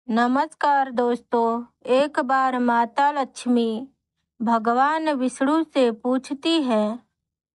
नमस्कार दोस्तों। एक बार माता लक्ष्मी भगवान विष्णु से पूछती है,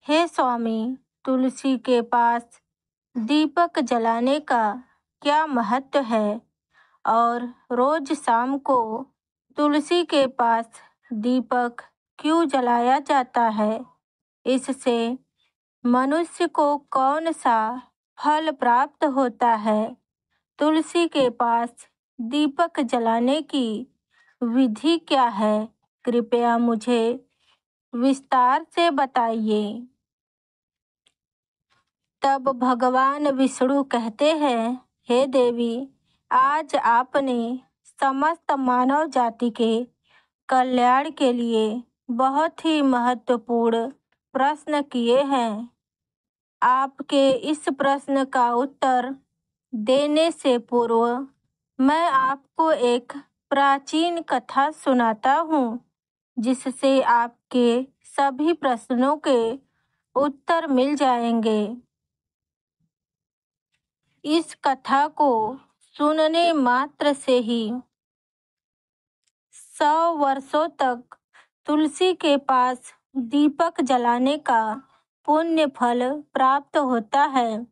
हे स्वामी, तुलसी के पास दीपक जलाने का क्या महत्व है और रोज शाम को तुलसी के पास दीपक क्यों जलाया जाता है? इससे मनुष्य को कौन सा फल प्राप्त होता है? तुलसी के पास दीपक जलाने की विधि क्या है? कृपया मुझे विस्तार से बताइए। तब भगवान विष्णु कहते हैं, हे देवी, आज आपने समस्त मानव जाति के कल्याण के लिए बहुत ही महत्वपूर्ण प्रश्न किए हैं। आपके इस प्रश्न का उत्तर देने से पूर्व मैं आपको एक प्राचीन कथा सुनाता हूँ, जिससे आपके सभी प्रश्नों के उत्तर मिल जाएंगे। इस कथा को सुनने मात्र से ही 100 वर्षों तक तुलसी के पास दीपक जलाने का पुण्य फल प्राप्त होता है।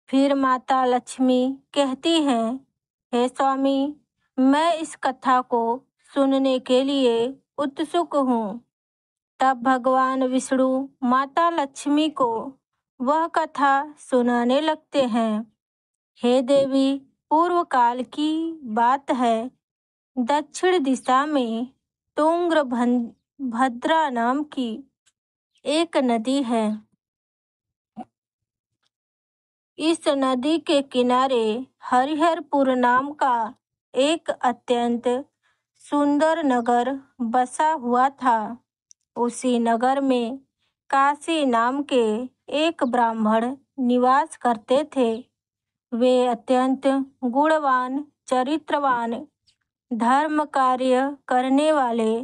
फिर माता लक्ष्मी कहती हैं, हे स्वामी, मैं इस कथा को सुनने के लिए उत्सुक हूँ। तब भगवान विष्णु माता लक्ष्मी को वह कथा सुनाने लगते हैं। हे देवी, पूर्व काल की बात है। दक्षिण दिशा में तुंगभद्रा नाम की एक नदी है। इस नदी के किनारे हरिहरपुर नाम का एक अत्यंत सुंदर नगर बसा हुआ था। उसी नगर में काशी नाम के एक ब्राह्मण निवास करते थे। वे अत्यंत गुणवान, चरित्रवान, धर्म कार्य करने वाले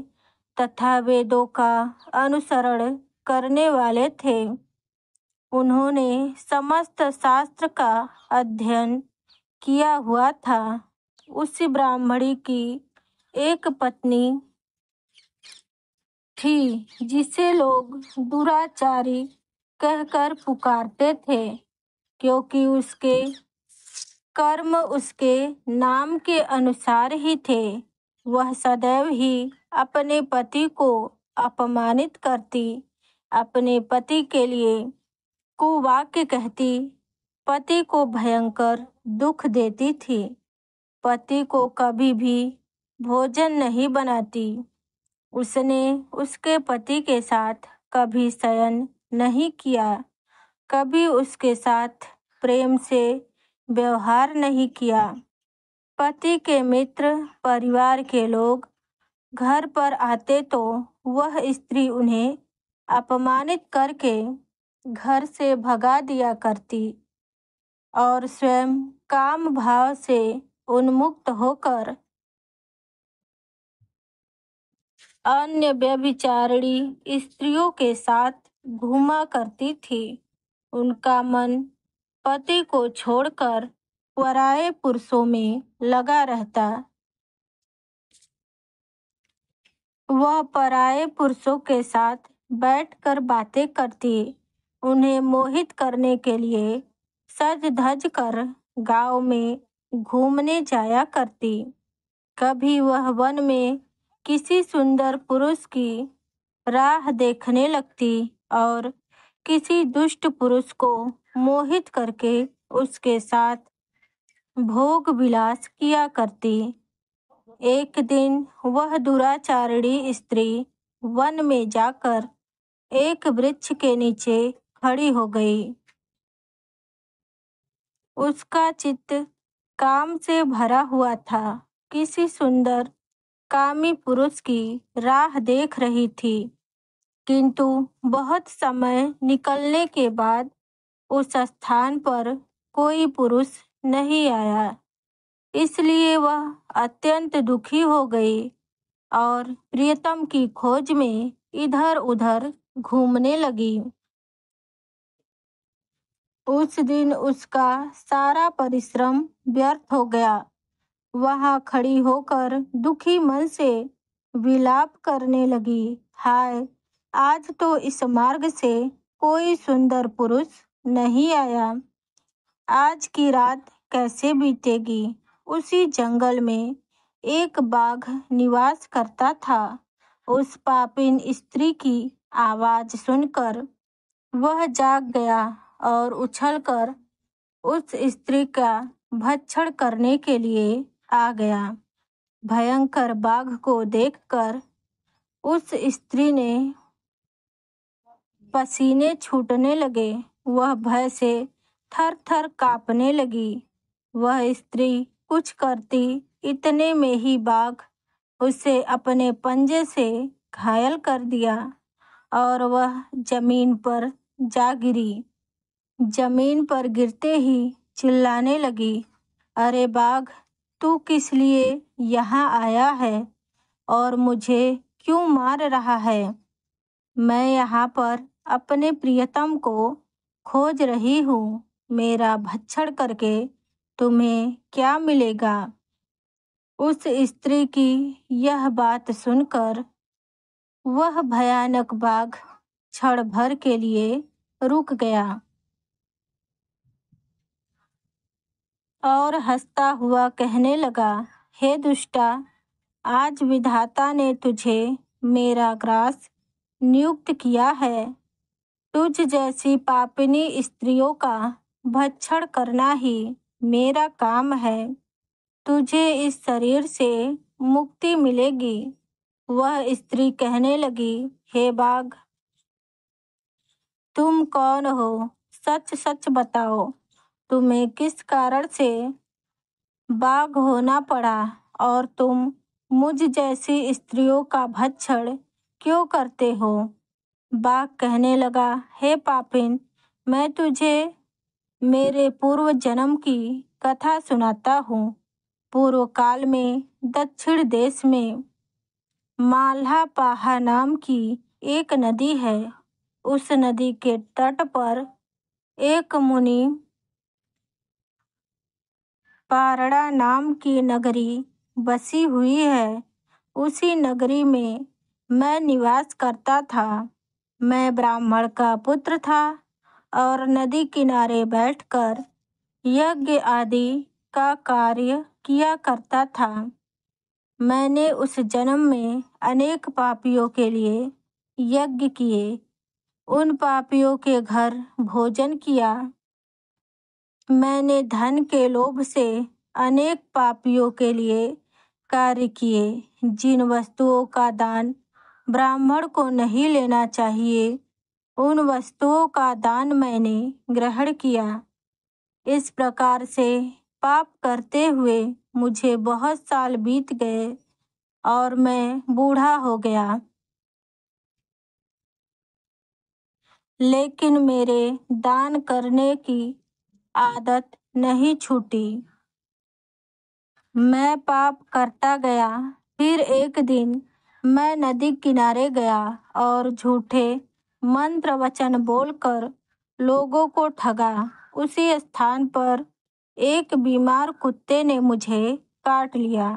तथा वेदों का अनुसरण करने वाले थे। उन्होंने समस्त शास्त्र का अध्ययन किया हुआ था। उस ब्राह्मणी की एक पत्नी थी, जिसे लोग दुराचारी कहकर पुकारते थे, क्योंकि उसके कर्म उसके नाम के अनुसार ही थे। वह सदैव ही अपने पति को अपमानित करती, अपने पति के लिए कुवाक्य कहती, पति को भयंकर दुख देती थी, पति को कभी भी भोजन नहीं बनाती। उसने उसके पति के साथ कभी शयन नहीं किया, कभी उसके साथ प्रेम से व्यवहार नहीं किया। पति के मित्र, परिवार के लोग घर पर आते तो वह स्त्री उन्हें अपमानित करके घर से भगा दिया करती और स्वयं काम भाव से उन्मुक्त होकर अन्य व्यभिचारिणी स्त्रियों के साथ घूमा करती थी। उनका मन पति को छोड़कर पराये पुरुषों में लगा रहता। वह पराये पुरुषों के साथ बैठकर बातें करती, उन्हें मोहित करने के लिए सज धज कर गांव में घूमने जाया करती। कभी वह वन में किसी सुंदर पुरुष की राह देखने लगती और किसी दुष्ट पुरुष को मोहित करके उसके साथ भोग विलास किया करती। एक दिन वह दुराचारिणी स्त्री वन में जाकर एक वृक्ष के नीचे खड़ी हो गई। उसका चित्त काम से भरा हुआ था। किसी सुंदर कामी पुरुष की राह देख रही थी, किंतु बहुत समय निकलने के बाद उस स्थान पर कोई पुरुष नहीं आया। इसलिए वह अत्यंत दुखी हो गई और प्रियतम की खोज में इधर उधर घूमने लगी। उस दिन उसका सारा परिश्रम व्यर्थ हो गया। वहां खड़ी होकर दुखी मन से विलाप करने लगी। हाय, आज तो इस मार्ग से कोई सुंदर पुरुष नहीं आया। आज की रात कैसे बीतेगी? उसी जंगल में एक बाघ निवास करता था। उस पापिन स्त्री की आवाज सुनकर वह जाग गया और उछलकर उस स्त्री का भक्षण करने के लिए आ गया। भयंकर बाघ को देखकर उस स्त्री ने पसीने छूटने लगे। वह भय से थर थर कांपने लगी। वह स्त्री कुछ करती इतने में ही बाघ उसे अपने पंजे से घायल कर दिया और वह जमीन पर जा गिरी। जमीन पर गिरते ही चिल्लाने लगी, अरे बाघ, तू किस लिए यहाँ आया है और मुझे क्यों मार रहा है? मैं यहाँ पर अपने प्रियतम को खोज रही हूँ। मेरा भक्षण करके तुम्हें क्या मिलेगा? उस स्त्री की यह बात सुनकर वह भयानक बाघ क्षण भर के लिए रुक गया और हंसता हुआ कहने लगा, हे दुष्टा, आज विधाता ने तुझे मेरा ग्रास नियुक्त किया है। तुझ जैसी पापिनी स्त्रियों का भक्षण करना ही मेरा काम है। तुझे इस शरीर से मुक्ति मिलेगी। वह स्त्री कहने लगी, हे बाघ, तुम कौन हो? सच सच बताओ, तुम्हें किस कारण से बाघ होना पड़ा और तुम मुझ जैसी स्त्रियों का भक्षण क्यों करते हो? बाघ कहने लगा, हे पापिन, मैं तुझे मेरे पूर्व जन्म की कथा सुनाता हूँ। पूर्व काल में दक्षिण देश में माल्हापाहा नाम की एक नदी है। उस नदी के तट पर एक मुनि पारड़ा नाम की नगरी बसी हुई है। उसी नगरी में मैं निवास करता था। मैं ब्राह्मण का पुत्र था और नदी किनारे बैठकर यज्ञ आदि का कार्य किया करता था। मैंने उस जन्म में अनेक पापियों के लिए यज्ञ किए। उन पापियों के घर भोजन किया। मैंने धन के लोभ से अनेक पापियों के लिए कार्य किए। जिन वस्तुओं का दान ब्राह्मण को नहीं लेना चाहिए, उन वस्तुओं का दान मैंने ग्रहण किया। इस प्रकार से पाप करते हुए मुझे बहुत साल बीत गए और मैं बूढ़ा हो गया। लेकिन मेरे दान करने की आदत नहीं छूटी। मैं पाप करता गया। फिर एक दिन मैं नदी किनारे गया और झूठे मंत्र वचन बोलकर लोगों को ठगा। उसी स्थान पर एक बीमार कुत्ते ने मुझे काट लिया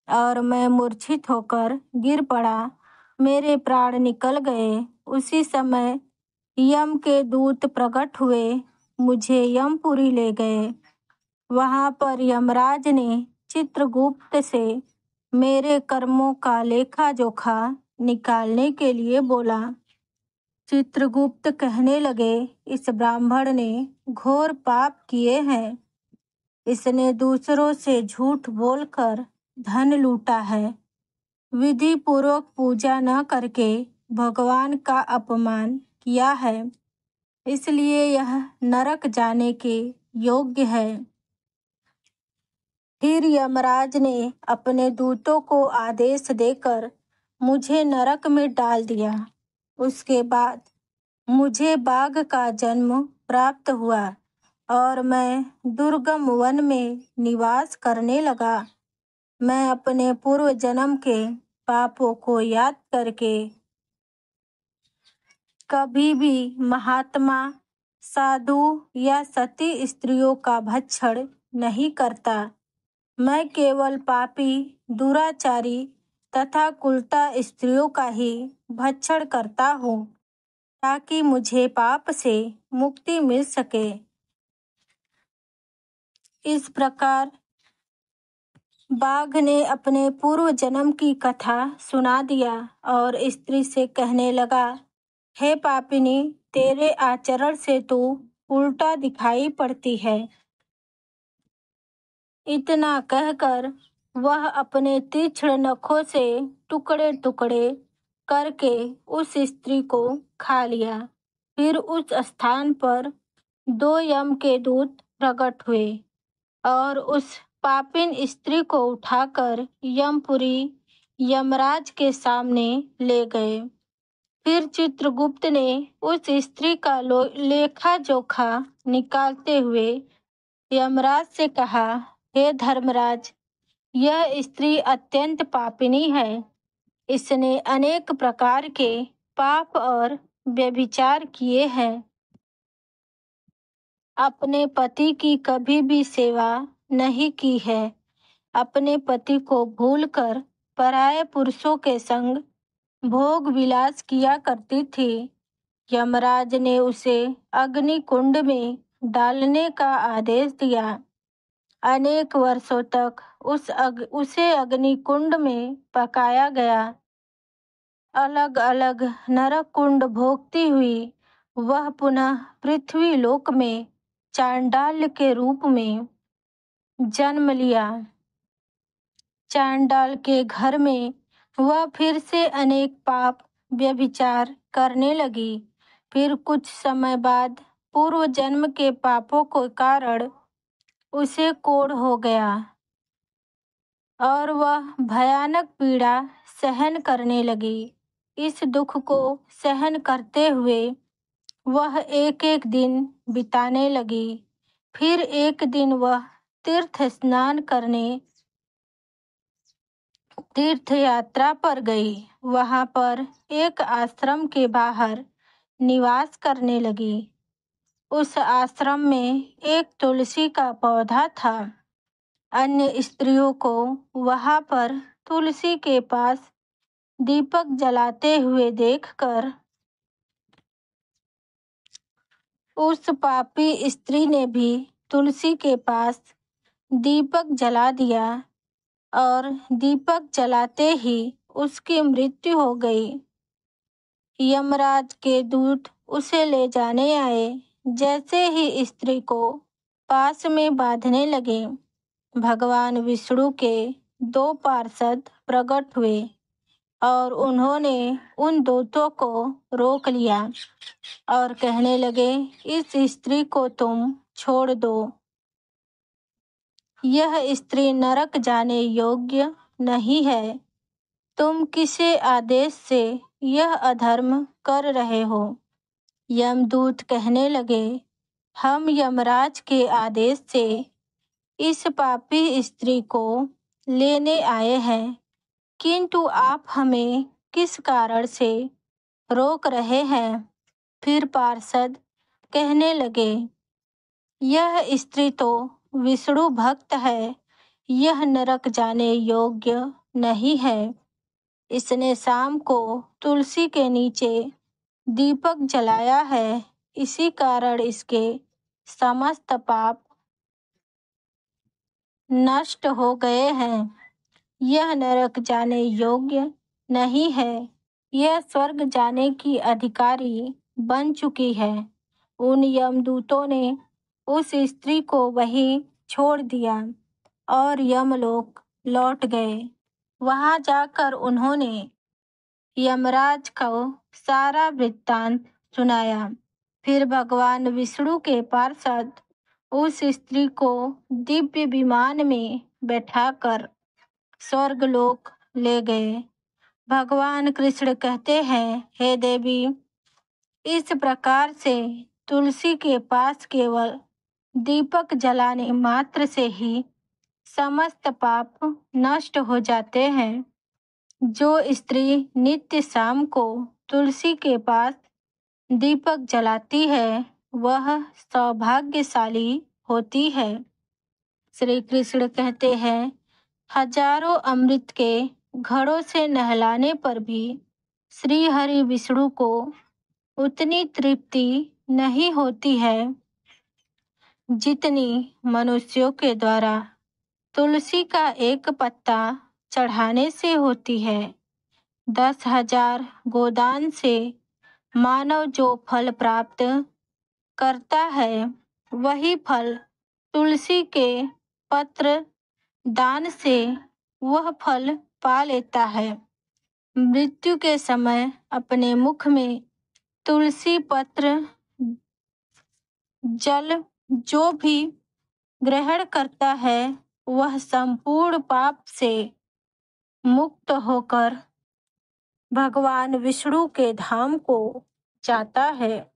और मैं मूर्छित होकर गिर पड़ा। मेरे प्राण निकल गए। उसी समय यम के दूत प्रकट हुए, मुझे यमपुरी ले गए। वहां पर यमराज ने चित्रगुप्त से मेरे कर्मों का लेखा जोखा निकालने के लिए बोला। चित्रगुप्त कहने लगे, इस ब्राह्मण ने घोर पाप किए हैं। इसने दूसरों से झूठ बोलकर धन लूटा है। विधि पूर्वक पूजा न करके भगवान का अपमान किया है, इसलिए यह नरक जाने के योग्य है। फिर यमराज ने अपने दूतों को आदेश देकर मुझे नरक में डाल दिया। उसके बाद मुझे बाघ का जन्म प्राप्त हुआ और मैं दुर्गम वन में निवास करने लगा। मैं अपने पूर्व जन्म के पापों को याद करके कभी भी महात्मा, साधु या सती स्त्रियों का भक्षण नहीं करता। मैं केवल पापी, दुराचारी तथा कुलटा स्त्रियों का ही भक्षण करता हूँ, ताकि मुझे पाप से मुक्ति मिल सके। इस प्रकार बाघ ने अपने पूर्व जन्म की कथा सुना दिया और स्त्री से कहने लगा, हे पापिनी, तेरे आचरण से तू उल्टा दिखाई पड़ती है। इतना कहकर वह अपने तीक्ष्ण नखों से टुकड़े टुकड़े करके उस स्त्री को खा लिया। फिर उस स्थान पर 2 यम के दूत प्रकट हुए और उस पापिन स्त्री को उठाकर यमपुरी यमराज के सामने ले गए। फिर चित्रगुप्त ने उस स्त्री का लेखा जोखा निकालते हुए यमराज से कहा, हे धर्मराज, यह स्त्री अत्यंत पापिनी है। इसने अनेक प्रकार के पाप और व्यभिचार किए हैं। अपने पति की कभी भी सेवा नहीं की है। अपने पति को भूलकर पराये पुरुषों के संग भोग विलास किया करती थी। यमराज ने उसे अग्नि कुंड में डालने का आदेश दिया। अनेक वर्षों तक उसे अग्नि कुंड में पकाया गया। अलग अलग नरक कुंड भोगती हुई वह पुनः पृथ्वी लोक में चांडाल्य के रूप में जन्म लिया। चांडाल के घर में वह फिर से अनेक पाप व्यभिचार करने लगी। फिर कुछ समय बाद पूर्व जन्म के पापों के कारण उसे कोढ़ हो गया और वह भयानक पीड़ा सहन करने लगी। इस दुख को सहन करते हुए वह एक एक दिन बिताने लगी। फिर एक दिन वह तीर्थ स्नान करने तीर्थ यात्रा पर गई। वहां पर एक आश्रम के बाहर निवास करने लगी। उस आश्रम में एक तुलसी का पौधा था। अन्य स्त्रियों को वहां पर तुलसी के पास दीपक जलाते हुए देखकर उस पापी स्त्री ने भी तुलसी के पास दीपक जला दिया और दीपक जलाते ही उसकी मृत्यु हो गई। यमराज के दूत उसे ले जाने आए। जैसे ही स्त्री को पास में बांधने लगे, भगवान विष्णु के 2 पार्षद प्रकट हुए और उन्होंने उन दूतों को रोक लिया और कहने लगे, इस स्त्री को तुम छोड़ दो। यह स्त्री नरक जाने योग्य नहीं है। तुम किसे आदेश से यह अधर्म कर रहे हो? यमदूत कहने लगे, हम यमराज के आदेश से इस पापी स्त्री को लेने आए हैं, किंतु आप हमें किस कारण से रोक रहे हैं? फिर पार्षद कहने लगे, यह स्त्री तो विष्णु भक्त है। यह नरक जाने योग्य नहीं है। इसने शाम को तुलसी के नीचे दीपक जलाया है। इसी कारण इसके समस्त पाप नष्ट हो गए हैं। यह नरक जाने योग्य नहीं है। यह स्वर्ग जाने की अधिकारी बन चुकी है। उन यमदूतों ने उस स्त्री को वहीं छोड़ दिया और यमलोक लौट गए। वहां जाकर उन्होंने यमराज को सारा वृत्तांत सुनाया। फिर भगवान विष्णु के पार्षद उस स्त्री को दिव्य विमान में बैठाकर स्वर्गलोक ले गए। भगवान कृष्ण कहते हैं, हे देवी, इस प्रकार से तुलसी के पास केवल दीपक जलाने मात्र से ही समस्त पाप नष्ट हो जाते हैं। जो स्त्री नित्य शाम को तुलसी के पास दीपक जलाती है, वह सौभाग्यशाली होती है। श्री कृष्ण कहते हैं, हजारों अमृत के घड़ों से नहलाने पर भी श्री हरि विष्णु को उतनी तृप्ति नहीं होती है जितनी मनुष्यों के द्वारा तुलसी का एक पत्ता चढ़ाने से होती है। 10,000 गोदान से मानव जो फल प्राप्त करता है, वही फल तुलसी के पत्र दान से वह फल पा लेता है। मृत्यु के समय अपने मुख में तुलसी पत्र जल जो भी ग्रहण करता है, वह संपूर्ण पाप से मुक्त होकर भगवान विष्णु के धाम को जाता है।